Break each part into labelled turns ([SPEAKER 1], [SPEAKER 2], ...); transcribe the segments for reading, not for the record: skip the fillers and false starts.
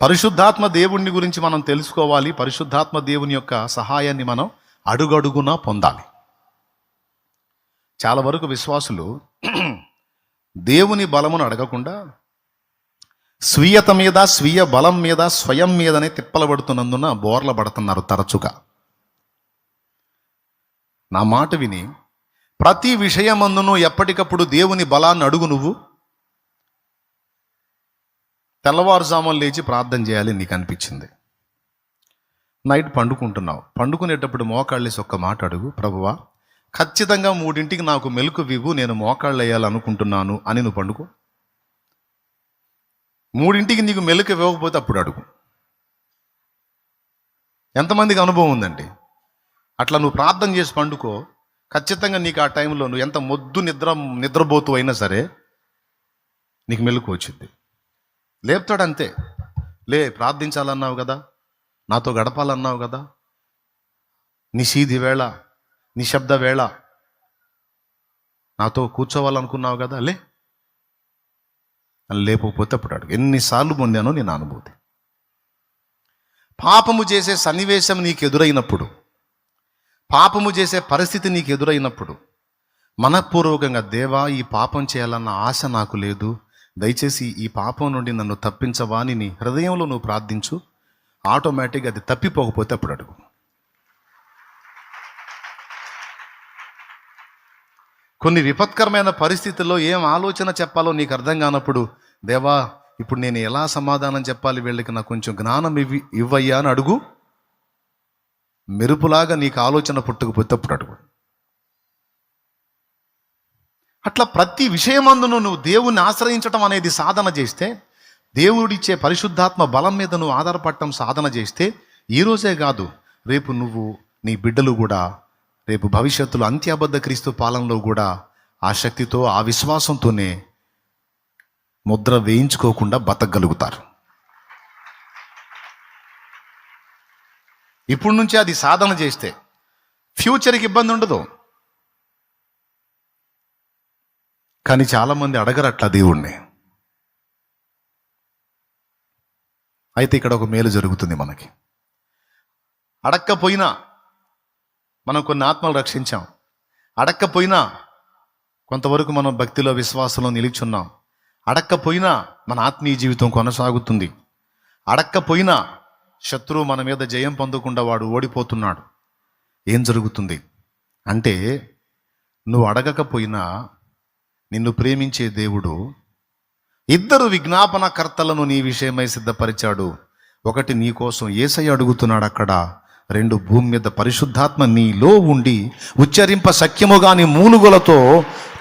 [SPEAKER 1] పరిశుద్ధాత్మ దేవుని గురించి మనం తెలుసుకోవాలి. పరిశుద్ధాత్మ దేవుని యొక్క సహాయాన్ని మనం అడుగడుగునా పొందాలి. చాలా వరకు విశ్వాసులు దేవుని బలమును అడగకుండా స్వీయత మీద, స్వీయ బలం మీద, స్వయం మీదనే తిప్పలబడుతున్నందున బోర్ల పడుతున్నారు తరచుగా. నా మాట విని ప్రతి విషయమందును ఎప్పటికప్పుడు దేవుని బలాన్ని అడుగు. నువ్వు తెల్లవారుజామున లేచి ప్రార్థన చేయాలి నీకు అనిపించింది. నైట్ పండుకుంటున్నావు, పండుకునేటప్పుడు మోకాళ్ళేసి ఒక్క మాట అడుగు, ప్రభువా ఖచ్చితంగా 3ంటికి నాకు మెలకు వివ్వు, నేను మోకాళ్ళు వేయాలనుకుంటున్నాను అని నువ్వు పండుకో. 3ంటికి నీకు మెలకు ఇవ్వకపోతే అప్పుడు అడుగు. ఎంతమందికి అనుభవం ఉందండి? అట్లా నువ్వు ప్రార్థన చేసి పండుకో, ఖచ్చితంగా నీకు ఆ టైంలో నువ్వు ఎంత మొద్దు నిద్రపోతూ అయినా సరే నీకు మెలకు వచ్చింది. లేపుతాడు అంతే. లే, ప్రార్థించాలన్నావు కదా, నాతో గడపాలన్నావు కదా, నిశీధి వేళ, నిశ్శబ్ద వేళ నాతో కూర్చోవాలనుకున్నావు కదా, లే అని లేకపోతే అప్పుడు అడుగు. ఎన్నిసార్లు పొందానో నేను అనుభూతి. పాపము చేసే సన్నివేశం నీకు ఎదురైనప్పుడు, పాపము చేసే పరిస్థితి నీకు ఎదురైనప్పుడు మనఃపూర్వకంగా, దేవా ఈ పాపం చేయాలన్న ఆశ నాకు లేదు, దయచేసి ఈ పాపం నుండి నన్ను తప్పించవా అని నీ హృదయంలో నువ్వు ప్రార్థించు. ఆటోమేటిక్గా అది తప్పిపోకపోతే అప్పుడు అడుగు. కొన్ని విపత్కరమైన పరిస్థితుల్లో ఏం ఆలోచన చెప్పాలో నీకు అర్థం కానప్పుడు, దేవా ఇప్పుడు నేను ఎలా సమాధానం చెప్పాలి వీళ్ళకి, నాకు కొంచెం జ్ఞానం ఇవ్వయ్యా అని అడుగు. మెరుపులాగా నీకు ఆలోచన పుట్టుకుపోతే అప్పుడు అడుగు. అట్లా ప్రతి విషయమందును నువ్వు దేవుణ్ణి ఆశ్రయించటం అనేది సాధన చేస్తే, దేవుడిచ్చే పరిశుద్ధాత్మ బలం మీద నువ్వు ఆధారపడటం సాధన చేస్తే, ఈరోజే కాదు రేపు నువ్వు, నీ బిడ్డలు కూడా రేపు భవిష్యత్తులో అంత్యాబద్ధ క్రీస్తు పాలనలో కూడా ఆ శక్తితో, ఆ విశ్వాసంతోనే ముద్ర వేయించుకోకుండా బతకగలుగుతారు. ఇప్పుడు నుంచే అది సాధన చేస్తే ఫ్యూచర్కి ఇబ్బంది ఉండదు. కానీ చాలామంది అడగరు అట్లా దేవుణ్ణి. అయితే ఇక్కడ ఒక మేలు జరుగుతుంది మనకి. అడక్కపోయినా మనం కొన్ని ఆత్మలు రక్షించాం, అడక్కపోయినా కొంతవరకు మనం భక్తిలో, విశ్వాసంలో నిలిచున్నాం, అడక్కపోయినా మన ఆత్మీయ జీవితం కొనసాగుతుంది, అడక్కపోయినా శత్రువు మన మీద జయం పొందకుండా వాడు ఓడిపోతున్నాడు. ఏం జరుగుతుంది అంటే, నువ్వు అడగకపోయినా నిన్ను ప్రేమించే దేవుడు 2 విజ్ఞాపనకర్తలను నీ విషయమై సిద్ధపరిచాడు. ఒకటి నీ కోసం యేసయ్య అడుగుతున్నాడు అక్కడ, 2 భూమి మీద పరిశుద్ధాత్మ నీలో ఉండి ఉచ్చరింప శక్యము గాని మూలుగులతో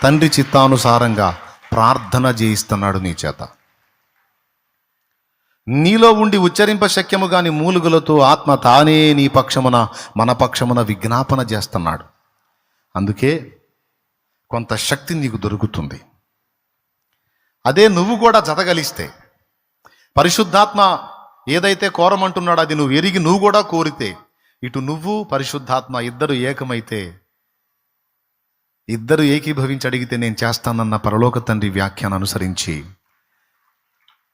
[SPEAKER 1] తండ్రి చిత్తానుసారంగా ప్రార్థన చేయిస్తున్నాడు నీ చేత. నీలో ఉండి ఉచ్చరింప శక్యము గాని మూలుగులతో ఆత్మ తానే నీ పక్షమున, మన పక్షమున విజ్ఞాపన చేస్తున్నాడు. అందుకే కొంత శక్తి నీకు దొరుకుతుంది. అదే నువ్వు కూడా జతగలిస్తే, పరిశుద్ధాత్మ ఏదైతే కోరమంటున్నాడో అది నువ్వు ఎరిగి నువ్వు కూడా కోరితే, ఇటు నువ్వు పరిశుద్ధాత్మ ఇద్దరు ఏకమైతే, ఇద్దరు ఏకీభవించి అడిగితే నేను చేస్తానన్న పరలోక తండ్రి వ్యాఖ్యానం అనుసరించి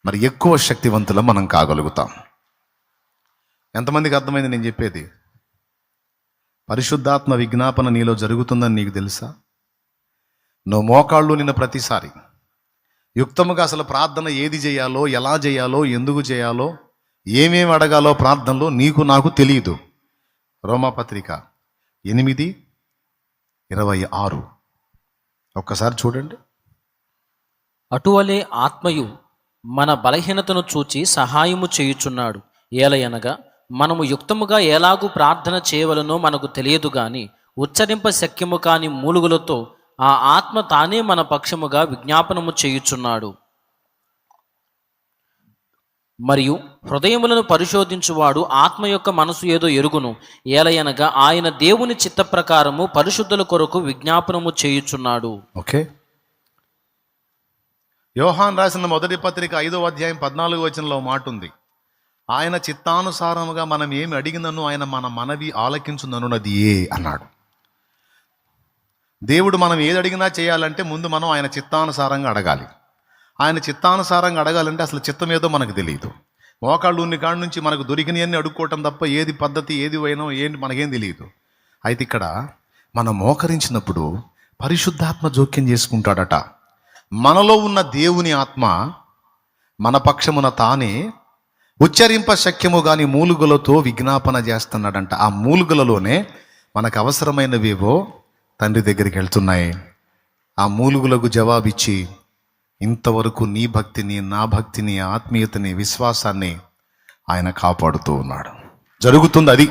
[SPEAKER 1] మరి ఎక్కువ శక్తివంతులం మనం కాగలుగుతాం. ఎంతమందికి అర్థమైంది నేను చెప్పేది? పరిశుద్ధాత్మ విజ్ఞాపన నీలో జరుగుతుందని నీకు తెలుసా? నువ్వు మోకాళ్ళు నిన్న ప్రతిసారి యుక్తముగా అసలు ప్రార్థన ఏది చేయాలో, ఎలా చేయాలో, ఎందుకు చేయాలో, ఏమేమి అడగాలో ప్రార్థనలో నీకు నాకు తెలియదు. రోమాపత్రిక 8:26 ఒక్కసారి చూడండి.
[SPEAKER 2] అటువలే ఆత్మయు మన బలహీనతను చూచి సహాయము చేయుచున్నాడు. ఏలయనగా మనము యుక్తముగా ఎలాగూ ప్రార్థన చేయవలనో మనకు తెలియదు గాని ఉచ్చరింప శక్యము కాని మూలుగులతో ఆ ఆత్మ తానే మన పక్షముగా విజ్ఞాపనము చేయుచున్నాడు. మరియు హృదయములను పరిశోధించువాడు ఆత్మ యొక్క మనసు ఏదో ఎరుగును. ఏలయనగా ఆయన దేవుని చిత్త ప్రకారము పరిశుద్ధుల కొరకు విజ్ఞాపనము చేయుచున్నాడు.
[SPEAKER 1] ఓకే, యోహాన్ రాసిన మొదటి పత్రిక 5వ అధ్యాయం 14వ వచనంలో మాట ఉంది, ఆయన చిత్తానుసారముగా మనం ఏమి అడిగినను ఆయన మన మనవి ఆలకించుననున్నది ఏ అన్నాడు. దేవుడు మనం ఏది అడిగినా చేయాలంటే ముందు మనం ఆయన చిత్తానుసారంగా అడగాలి. ఆయన చిత్తానుసారంగా అడగాలంటే అసలు చిత్తం ఏదో మనకు తెలియదు. మోకాళ్ళు ఉన్ని కాడి నుంచి మనకు దొరికినవన్నీ అడుక్కోవటం తప్ప ఏది పద్ధతి ఏది వైనం ఏంటి మనకేం తెలియదు. అయితే ఇక్కడ మనం మోకరించినప్పుడు పరిశుద్ధాత్మ జోక్యం చేసుకుంటాడట. మనలో ఉన్న దేవుని ఆత్మ మన పక్షమున తానే ఉచ్చరింప శక్యము గాని మూలుగులతో విజ్ఞాపన చేస్తున్నాడంట. ఆ మూలుగులలోనే మనకు అవసరమైనవేవో తండ్రి దగ్గరికి వెళ్తున్నాయి. ఆ మూలుగులకు జవాబిచ్చి ఇంతవరకు నీ భక్తిని, నా భక్తిని, ఆత్మీయతని, విశ్వాసాన్ని ఆయన కాపాడుతూ ఉన్నాడు. జరుగుతుంది అది.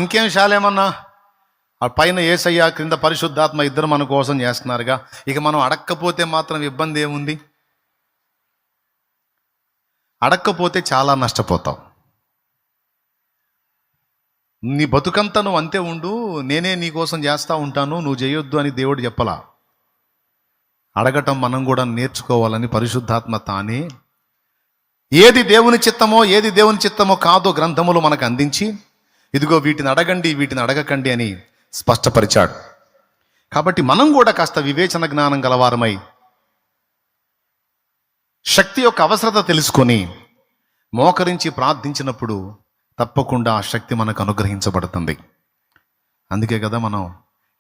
[SPEAKER 1] ఇంకేం శాలేమన్నా, ఆ పైన యేసయ్య క్రింద పరిశుద్ధాత్మ ఇద్దరు మన కోసం చేస్తున్నారుగా, ఇక మనం అడక్కపోతే మాత్రం ఇబ్బంది ఏముంది? అడక్కపోతే చాలా నష్టపోతావు. నీ బతుకంతా నువ్వు అంతే ఉండు, నేనే నీ కోసం చేస్తూ ఉంటాను, నువ్వు చేయొద్దు అని దేవుడు చెప్పలా. అడగటం మనం కూడా నేర్చుకోవాలని పరిశుద్ధాత్మ తానే ఏది దేవుని చిత్తమో ఏది దేవుని చిత్తమో కాదో గ్రంథములు మనకు అందించి, ఇదిగో వీటిని అడగండి వీటిని అడగకండి అని స్పష్టపరిచాడు. కాబట్టి మనం కూడా కాస్త వివేచన జ్ఞానం గలవారమై శక్తి యొక్క అవసరత తెలుసుకొని మోకరించి ప్రార్థించినప్పుడు తప్పకుండా ఆ శక్తి మనకు అనుగ్రహించబడుతుంది. అందుకే కదా మనం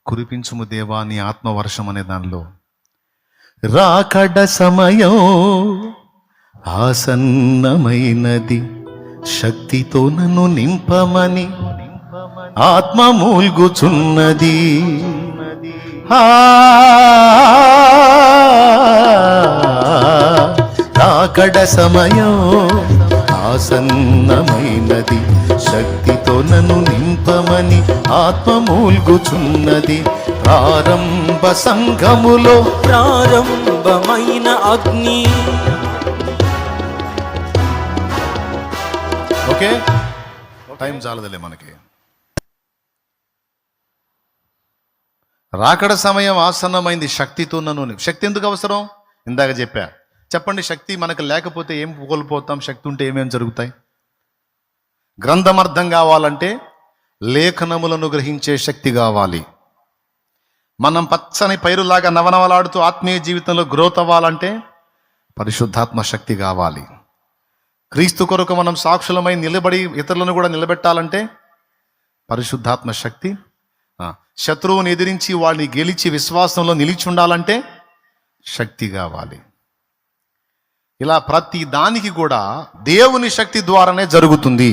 [SPEAKER 1] కురిపించుము దేవా నీ ఆత్మవర్షం అనే దానిలో రాకడ సమయం ఆసన్నమైనది, శక్తితో నన్ను నింపమని ఆత్మ మూల్గుచున్నది. రాకడ సమయం ఆసన్నమైనది, శక్తితో నన్ను నింపమని ఆత్మ మూల్గుచున్నది. ప్రారంభ సంఘములో
[SPEAKER 2] ప్రారంభమైన అగ్ని.
[SPEAKER 1] ఓకే, టైం చాలదులే మనకి. రాకడ సమయం ఆసన్నమైంది, శక్తితో నన్ను. శక్తి ఎందుకు అవసరం? ఇందాక చెప్పా. చెప్పండి, శక్తి మనకు లేకపోతే ఏం కోల్పోతాం? శక్తి ఉంటే ఏమేం జరుగుతాయి? గ్రంథం అర్థం కావాలంటే లేఖనములను గ్రహించే శక్తి కావాలి. మనం పచ్చని పైరులాగా నవనవలాడుతూ ఆత్మీయ జీవితంలో గ్రోత్ అవ్వాలంటే పరిశుద్ధాత్మ శక్తి కావాలి. క్రీస్తు కొరకు మనం సాక్షులమై నిలబడి ఇతరులను కూడా నిలబెట్టాలంటే పరిశుద్ధాత్మ శక్తి. శత్రువుని ఎదిరించి వాళ్ళని గెలిచి విశ్వాసంలో నిలిచి ఉండాలంటే శక్తి కావాలి. ఇలా ప్రతి దానికి కూడా దేవుని శక్తి ద్వారానే జరుగుతుంది.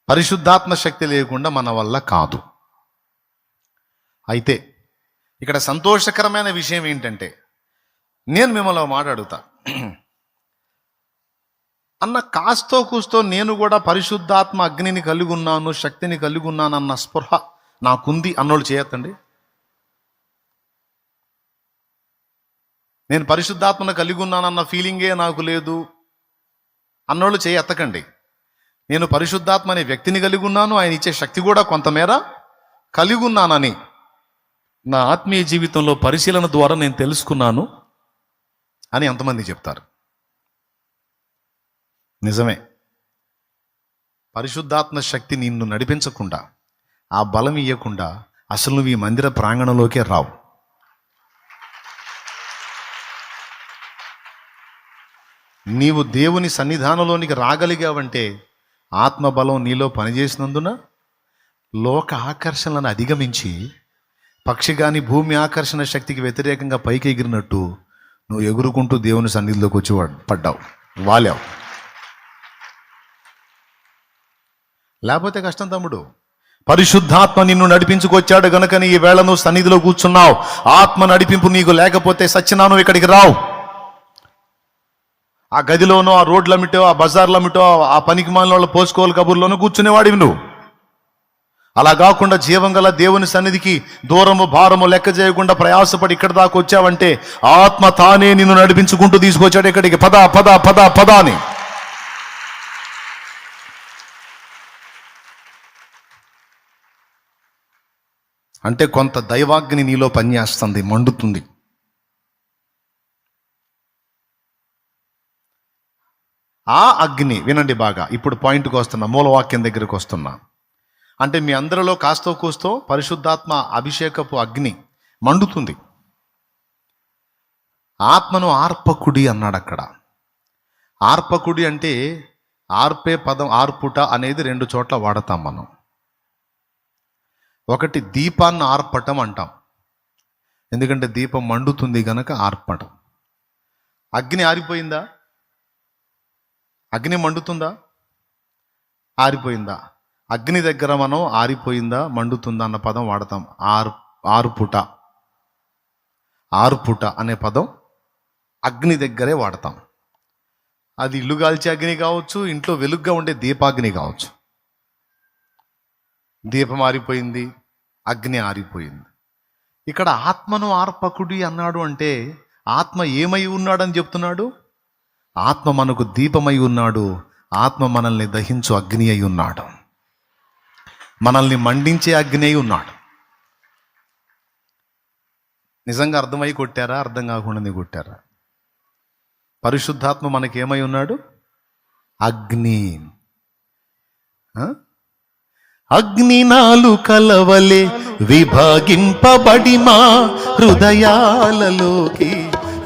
[SPEAKER 1] పరిశుద్ధాత్మ శక్తి లేకుండా మన వల్ల కాదు. అయితే ఇక్కడ సంతోషకరమైన విషయం ఏంటంటే, నేను మిమ్మల్ని మాట అడుగుతా, అన్న కాస్తో కూస్తో నేను కూడా పరిశుద్ధాత్మ అగ్నిని కలిగి ఉన్నాను, శక్తిని కలిగి ఉన్నాను అన్న స్పృహ నాకుంది అన్నోళ్ళు చేయొద్దండి. నేను పరిశుద్ధాత్మను కలిగి ఉన్నానన్న ఫీలింగే నాకు లేదు అన్నోళ్ళు చేయెత్తకండి. నేను పరిశుద్ధాత్మ అనే వ్యక్తిని కలిగి ఉన్నాను, ఆయన ఇచ్చే శక్తి కూడా కొంతమేర కలిగి ఉన్నానని నా ఆత్మీయ జీవితంలో పరిశీలన ద్వారా నేను తెలుసుకున్నాను అని ఎంతమంది చెప్తారు? నిజమే. పరిశుద్ధాత్మ శక్తి నిన్ను నడిపించకుండా, ఆ బలం ఇవ్వకుండా అసలు నువ్వు ఈ మందిర ప్రాంగణంలోకే రావు. నీవు దేవుని సన్నిధానంలోనికి రాగలిగావంటే ఆత్మబలం నీలో పనిచేసినందున లోక ఆకర్షణలను అధిగమించి పక్షి కానీ భూమి ఆకర్షణ శక్తికి వ్యతిరేకంగా పైకి ఎగిరినట్టు నువ్వు ఎగురుకుంటూ దేవుని సన్నిధిలోకి వచ్చి పడ్డావు, వాలావు. లేకపోతే కష్టం తమ్ముడు. పరిశుద్ధాత్మ నిన్ను నడిపించుకొచ్చాడు గనుక ఈ వేళ నువ్వు సన్నిధిలో కూర్చున్నావు. ఆత్మ నడిపింపు నీకు లేకపోతే సచ్చినాను ఇక్కడికి రావు. ఆ గదిలోనో, ఆ రోడ్లమిటో, ఆ బజార్లమిటో, ఆ పనికి మాలిన వాళ్ళ పోసుకోవాలి కబుర్లోనూ కూర్చునేవాడివి నువ్వు. అలా కాకుండా జీవం గల దేవుని సన్నిధికి దూరము భారము లెక్క చేయకుండా ప్రయాసపడి ఇక్కడ దాకా వచ్చావంటే ఆత్మ తానే నిన్ను నడిపించుకుంటూ తీసుకొచ్చాడు ఇక్కడికి. పద పద పద పద అని. అంటే కొంత దైవాగ్ని నీలో పనిచేస్తుంది, మండుతుంది. ఆ అగ్ని వినండి బాగా. ఇప్పుడు పాయింట్కి వస్తున్నా, మూలవాక్యం దగ్గరికి వస్తున్నా. అంటే మీ అందరిలో కాస్తో కూస్తో పరిశుద్ధాత్మ అభిషేకపు అగ్ని మండుతుంది. ఆత్మను ఆర్పకుడి అన్నాడు అక్కడ. ఆర్పకుడి అంటే ఆర్పే పదం, ఆర్పుట అనేది 2 చోట్ల వాడతాం మనం. ఒకటి దీపాన్ని ఆర్పటం అంటాం, ఎందుకంటే దీపం మండుతుంది గనక ఆర్పటం. అగ్ని ఆరిపోయిందా? అగ్ని మండుతుందా? ఆరిపోయిందా? అగ్ని దగ్గర మనం ఆరిపోయిందా మండుతుందా అన్న పదం వాడతాం. ఆర్పుట. ఆర్పుట అనే పదం అగ్ని దగ్గరే వాడతాం. అది ఇల్లు కాల్చే అగ్ని కావచ్చు, ఇంట్లో వెలుగ్గా ఉండే దీపాగ్ని కావచ్చు. దీపం ఆరిపోయింది, అగ్ని ఆరిపోయింది. ఇక్కడ ఆత్మను ఆర్పకుడి అన్నాడు అంటే ఆత్మ ఏమై ఉన్నాడని చెప్తున్నాడు? ఆత్మ మనకు దీపమై ఉన్నాడు. ఆత్మ మనల్ని దహించు అగ్ని అయి ఉన్నాడు. మనల్ని మండించే అగ్ని అయి ఉన్నాడు. నిజంగా అర్థమై కొట్టారా, అర్థం కాకుండా కొట్టారా? పరిశుద్ధాత్మ మనకేమై ఉన్నాడు? అగ్ని. అగ్ని నాలుకల వలె విభాగింపబడి మా హృదయాలలోకి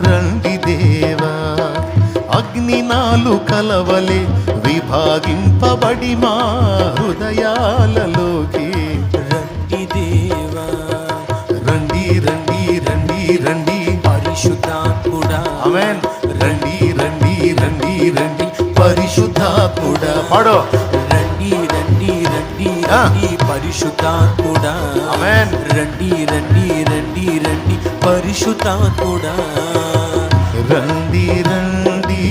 [SPEAKER 1] రండి దేవా. అగ్ని నాలుకల వలె విభాగింపబడి మా హృదయాలలోకి
[SPEAKER 2] రండి దేవా,
[SPEAKER 1] రండి రండి రండి రండి
[SPEAKER 2] పరిశుద్ధాత్ముడా.
[SPEAKER 1] ఆమేన్. రండి రండి రండి రండి పరిశుద్ధాత్ముడా. పాడు.
[SPEAKER 2] రండి రండి రండి రండి పరిశుద్ధాత్ముడా.
[SPEAKER 1] ఆమేన్.
[SPEAKER 2] రండి రండి రండి రండి పరిశుద్ధాత్ముడా.
[SPEAKER 1] రండి రండి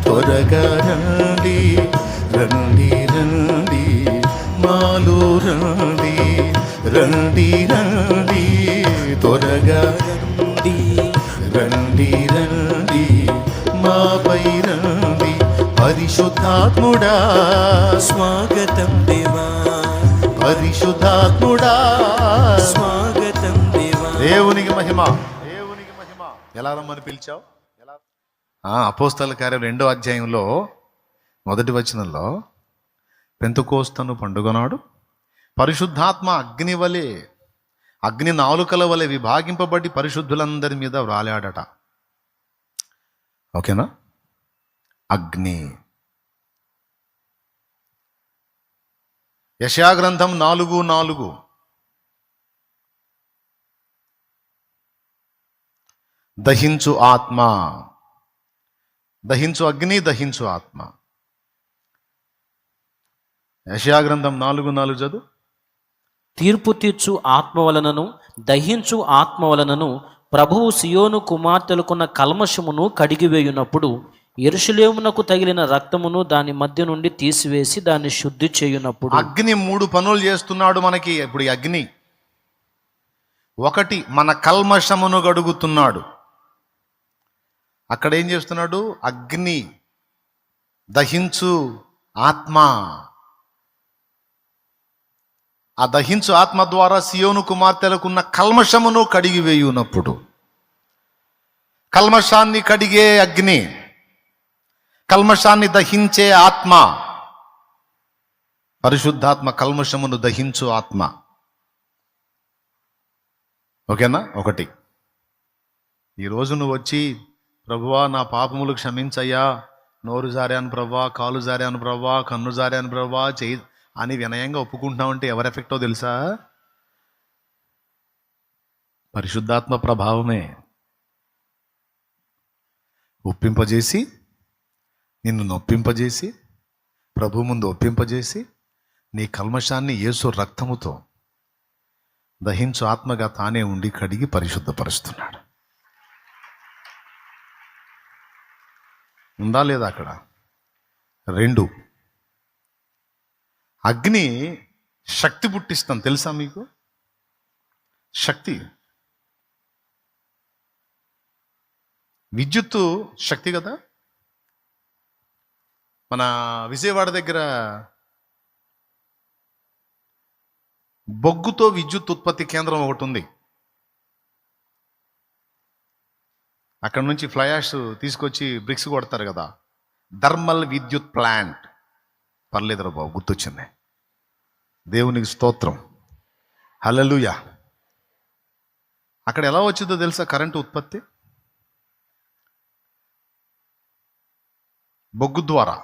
[SPEAKER 1] త్వరగా రండి, రండి రండి మాలో రండి, రండి రండి త్వరగా
[SPEAKER 2] రండి
[SPEAKER 1] రండి రండి మాపై రండి పరిశుద్ధాత్ముడా.
[SPEAKER 2] స్వాగతం దేవా,
[SPEAKER 1] పరిశుద్ధాత్ముడా.
[SPEAKER 2] స్వాగతం దేవా.
[SPEAKER 1] దేవునికి మహిమ, దేవునికి మహిమ. ఎలా రమ్మని పిలిచావు? ఎలా? అపోస్తల కార్యం 2వ అధ్యాయంలో 1వ వచనంలో, పెంతెకోస్తు పండుగ నాడు పరిశుద్ధాత్మ అగ్ని వలె, అగ్ని నాలుకల వలె విభాగింపబడి పరిశుద్ధులందరి మీద వ్రాలాడట. ఓకేనా? అగ్ని. యెషయా గ్రంథం 4:4, దహించు ఆత్మ, దహించు అగ్ని, దహించు ఆత్మ. యెషయా గ్రంథం 4:4 చదువు.
[SPEAKER 2] తీర్పు తీర్చు ఆత్మ వలనను దహించు ఆత్మ వలనను ప్రభువు సియోను కుమార్తెలకున్న కల్మషమును కడిగివేయునప్పుడు యెరూషలేమునకు తగిలిన రక్తమును దాని మధ్య నుండి తీసివేసి దాన్ని శుద్ధి చేయునప్పుడు.
[SPEAKER 1] అగ్ని 3 పనులు చేస్తున్నాడు మనకి ఇప్పుడు. ఈ అగ్ని ఒకటి, మన కల్మషమును గడుగుతున్నాడు. అక్కడ ఏం చేస్తున్నాడు? అగ్ని, దహించు ఆత్మ. ఆ దహించు ఆత్మ ద్వారా సియోను కుమార్తెలకున్న కల్మషమును కడిగివేయునప్పుడు. కల్మషాన్ని కడిగే అగ్ని, కల్మషాన్ని దహించే ఆత్మ. పరిశుద్ధాత్మ కల్మషమును దహించు ఆత్మ. ఓకేనా? ఒకటి. ఈరోజు నువ్వు వచ్చి, ప్రభువా నా పాపములు క్షమించయ్యా, నోరు జారాను ప్రభువా, కాలు జారాను ప్రభువా, కన్ను జారాను ప్రభువా, చెయ్యి అని వినయంగా ఒప్పుకుంటున్నావంటే ఎవరి ఎఫెక్టో తెలుసా? పరిశుద్ధాత్మ ప్రభావమే. ఒప్పింపజేసి, నిన్ను నొప్పింపజేసి, ప్రభు ముందు ఒప్పింపజేసి, నీ కల్మషాన్ని యేసు రక్తముతో దహించు ఆత్మగా తానే ఉండి కడిగి పరిశుద్ధపరుస్తున్నాడు. ఉందా లేదా అక్కడ? 2, అగ్ని శక్తి పుట్టిస్తాం. తెలుసా మీకు? శక్తి, విద్యుత్తు శక్తి కదా. మన విజయవాడ దగ్గర బొగ్గుతో విద్యుత్ ఉత్పత్తి కేంద్రం ఒకటి ఉంది. అక్కడ నుంచి ఫ్లై యాష్ తీసుకొచ్చి బ్రిక్స్ కొడతారు కదా, థర్మల్ విద్యుత్ ప్లాంట్. పర్లేదురా బాబు, గుర్తొచ్చింది. దేవునికి స్తోత్రం, హల్లెలూయా. అక్కడ ఎలా వచ్చిందో తెలుసా కరెంటు ఉత్పత్తి? బొగ్గు ద్వారా.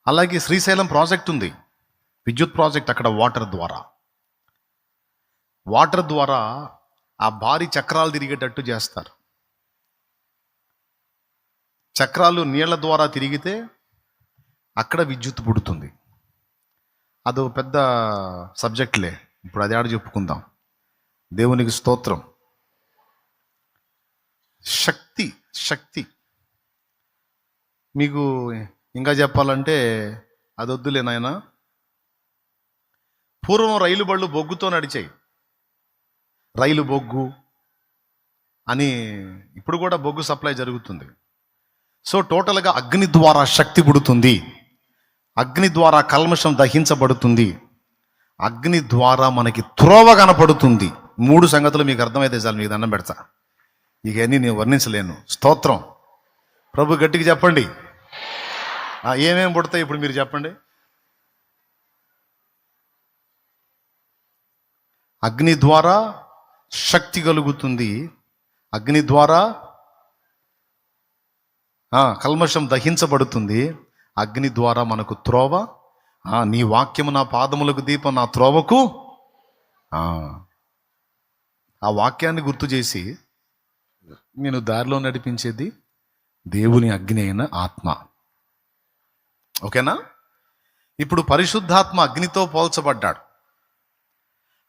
[SPEAKER 1] అలాగే శ్రీశైలం ప్రాజెక్ట్ ఉంది, విద్యుత్ ప్రాజెక్ట్, అక్కడ వాటర్ ద్వారా ఆ భారీ చక్రాలు తిరిగేటట్టు చేస్తారు. చక్రాలు నీళ్ల ద్వారా తిరిగితే అక్కడ విద్యుత్ పుడుతుంది. అదో పెద్ద సబ్జెక్ట్లే, ఇప్పుడు అది ఆడ చెప్పుకుందాం. దేవునికి స్తోత్రం. శక్తి మీకు ఇంకా చెప్పాలంటే అది వద్దులే నాయన. పూర్వం రైలు బళ్ళు బొగ్గుతో నడిచాయి, రైలు బొగ్గు అని. ఇప్పుడు కూడా బొగ్గు సప్లై జరుగుతుంది. సో టోటల్గా అగ్ని ద్వారా శక్తి పుడుతుంది, అగ్ని ద్వారా కల్మషం దహించబడుతుంది, అగ్ని ద్వారా మనకి త్రోవ కనపడుతుంది. 3 సంగతులు మీకు అర్థమైతే చాలు, మీకు దండం పెడతా. ఇవన్నీ నేను వర్ణించలేను. స్తోత్రం. ప్రభు గట్టిగా చెప్పండి. ఏమేమి పుడతాయి ఇప్పుడు మీరు చెప్పండి. అగ్ని ద్వారా శక్తి కలుగుతుంది, అగ్ని ద్వారా కల్మషం దహించబడుతుంది, అగ్ని ద్వారా మనకు త్రోవ. నీ వాక్యము నా పాదములకు దీపం, నా త్రోవకు. ఆ వాక్యాన్ని గుర్తు చేసి నేను దారిలో నడిపించేది దేవుని అగ్ని అయిన ఆత్మ. ఓకేనా? ఇప్పుడు పరిశుద్ధాత్మ అగ్నితో పోల్చబడ్డాడు.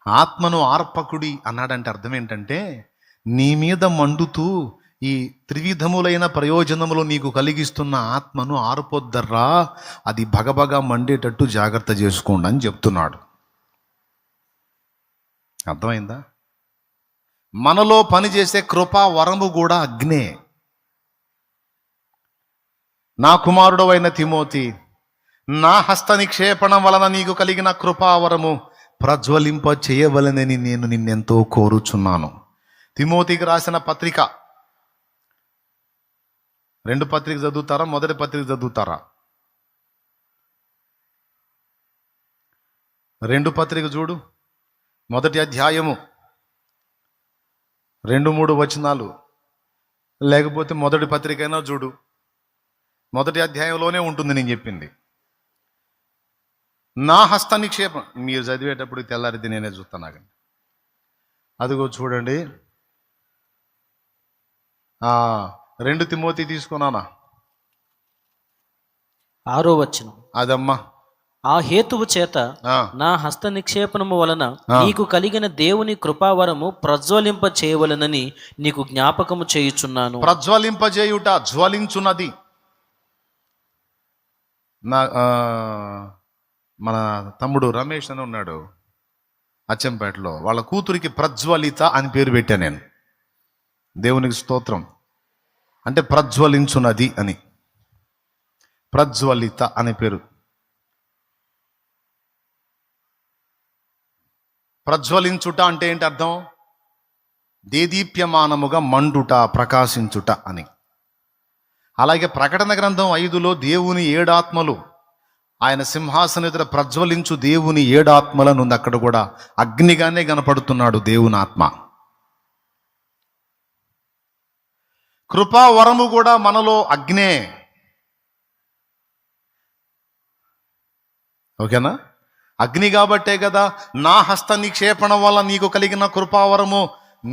[SPEAKER 1] ఆత్మను ఆర్పకుడి అన్నాడంటే అర్థం ఏంటంటే, నీ మీద మండుతూ ఈ త్రివిధములైన ప్రయోజనములు నీకు కలిగిస్తున్న ఆత్మను ఆర్పొద్దర్రా, అది భగభగా మండేటట్టు జాగ్రత్త చేసుకోండి అని చెప్తున్నాడు. అర్థమైందా? మనలో పనిచేసే కృపా వరము కూడా అగ్నే. నా కుమారుడవైన తిమోతి, నా హస్త నిక్షేపణ వలన నీకు కలిగిన కృపావరము ప్రజ్వలింప చేయవలనని నేను నిన్నెంతో కోరుచున్నాను. తిమోతికి రాసిన పత్రిక, 2 పత్రిక చదువుతారా, మొదటి పత్రిక చదువుతారా? 2 పత్రిక చూడు, మొదటి అధ్యాయము 2-3 వచనాలు. లేకపోతే మొదటి పత్రిక అయినా చూడు, మొదటి అధ్యాయంలోనే ఉంటుంది నేను చెప్పింది. నా హస్త నిక్షేపం, మీరు చదివేటప్పుడు తెల్లారిది నేనే చూస్తాను. అదిగో చూడండి, 2 తిమోతి తీసుకున్నానా,
[SPEAKER 2] 6వ వచనం.
[SPEAKER 1] అదమ్మా.
[SPEAKER 2] ఆ హేతువు చేత నా హస్త నిక్షేపణము వలన నీకు కలిగిన దేవుని కృపావరము ప్రజ్వలింప చేయవలనని నీకు జ్ఞాపకము చేయుచున్నాను.
[SPEAKER 1] ప్రజ్వలింపజేయుట, జ్వలించున్నది. నా మన తమ్ముడు రమేష్ అని ఉన్నాడు అచ్చంపేటలో, వాళ్ళ కూతురికి ప్రజ్వలిత అని పేరు పెట్టాను నేను. దేవునికి స్తోత్రం. అంటే ప్రజ్వలించున్నది అని, ప్రజ్వలిత అనే పేరు. ప్రజ్వలించుట అంటే ఏంటి అర్థం? దేదీప్యమానముగా మండుట, ప్రకాశించుట అని. అలాగే ప్రకటన గ్రంథం 5లో దేవుని 7 ఆత్మలు, ఆయన సింహాసనం ఎదుట ప్రజ్వలించు దేవుని 7 ఆత్మలను ఉంది. అక్కడ కూడా అగ్నిగానే కనపడుతున్నాడు దేవుని ఆత్మ. కృపావరము కూడా మనలో అగ్నే. ఓకేనా? అగ్ని కాబట్టే కదా నా హస్త నిక్షేపణ వల్ల నీకు కలిగిన కృపావరము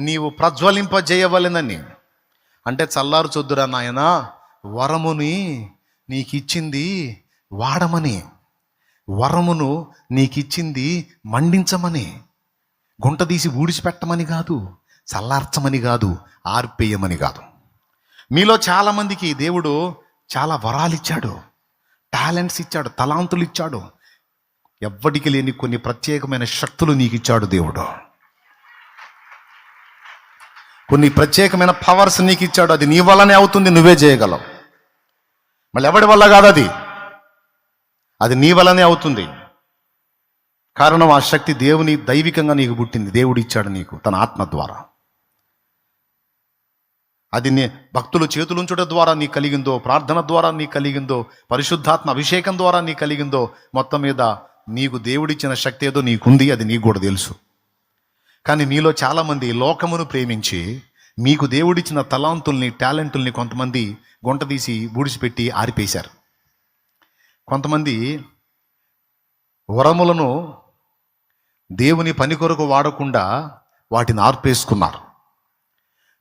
[SPEAKER 1] నీవు ప్రజ్వలింపజేయవలెనని. అంటే చల్లారు చొద్దురా నాయన, వరముని నీకిచ్చింది వాడమని, వరమును నీకిచ్చింది మండించమని, గుంట తీసి ఊడిచిపెట్టమని కాదు, చల్లార్చమని కాదు, ఆర్పేయమని కాదు. మీలో చాలామందికి దేవుడు చాలా వరాలు ఇచ్చాడు, టాలెంట్స్ ఇచ్చాడు, తలాంతులు ఇచ్చాడు. ఎవ్వడికి లేని కొన్ని ప్రత్యేకమైన శక్తులు నీకు ఇచ్చాడు దేవుడు. కొన్ని ప్రత్యేకమైన పవర్స్ నీకు ఇచ్చాడు. అది నీ వల్లనే అవుతుంది, నువ్వే చేయగలవు. మళ్ళీ ఎవడి వల్ల కాదు, అది నీ వల్లనే అవుతుంది. కారణం ఆ శక్తి దేవుని దైవికంగా నీకు పుట్టింది, దేవుడు ఇచ్చాడు నీకు తన ఆత్మ ద్వారా. అది భక్తులు చేతులుంచుట ద్వారా నీ కలిగిందో, ప్రార్థన ద్వారా నీ కలిగిందో, పరిశుద్ధాత్మ అభిషేకం ద్వారా నీ కలిగిందో, మొత్తం మీద నీకు దేవుడిచ్చిన శక్తి ఏదో నీకుంది, అది నీకు కూడా తెలుసు. కానీ మీలో చాలామంది లోకమును ప్రేమించి మీకు దేవుడిచ్చిన తలాంతుల్ని, టాలెంటుల్ని కొంతమంది గుంట తీసి బూడిసిపెట్టి ఆరిపేశారు. కొంతమంది వరములను దేవుని పని కొరకు వాడకుండా వాటిని ఆర్పేసుకున్నారు.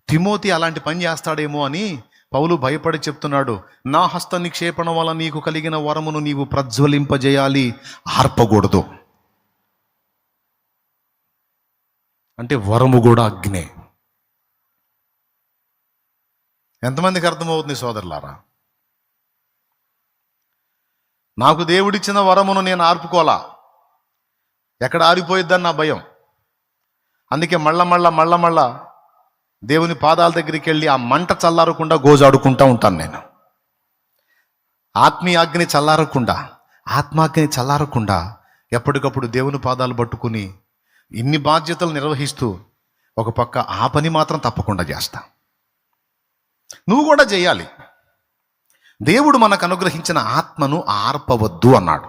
[SPEAKER 1] తిమోతి అలాంటి పని చేస్తాడేమో అని పౌలు భయపడి చెప్తున్నాడు, నా హస్త నిక్షేపణ వల్ల నీకు కలిగిన వరమును నీవు ప్రజ్వలింపజేయాలి, ఆర్పకూడదు. అంటే వరము కూడా అగ్నే. ఎంతమందికి అర్థమవుతుంది సోదరులారా? నాకు దేవుడిచ్చిన వరమును నేను ఆర్పుకోలా, ఎక్కడ ఆరిపోయిద్దని నా భయం. అందుకే మళ్ళా దేవుని పాదాల దగ్గరికి వెళ్ళి ఆ మంట చల్లారకుండా గోజాడుకుంటూ ఉంటాను నేను. ఆత్మీయాగ్ని చల్లారకుండా, ఆత్మాగ్ని చల్లారకుండా ఎప్పటికప్పుడు దేవుని పాదాలు పట్టుకుని ఇన్ని బాధ్యతలు నిర్వహిస్తూ ఒక పక్క ఆ పని మాత్రం తప్పకుండా చేస్తా. నువ్వు కూడా చేయాలి. దేవుడు మనకు అనుగ్రహించిన ఆత్మను ఆర్పవద్దు అన్నాడు.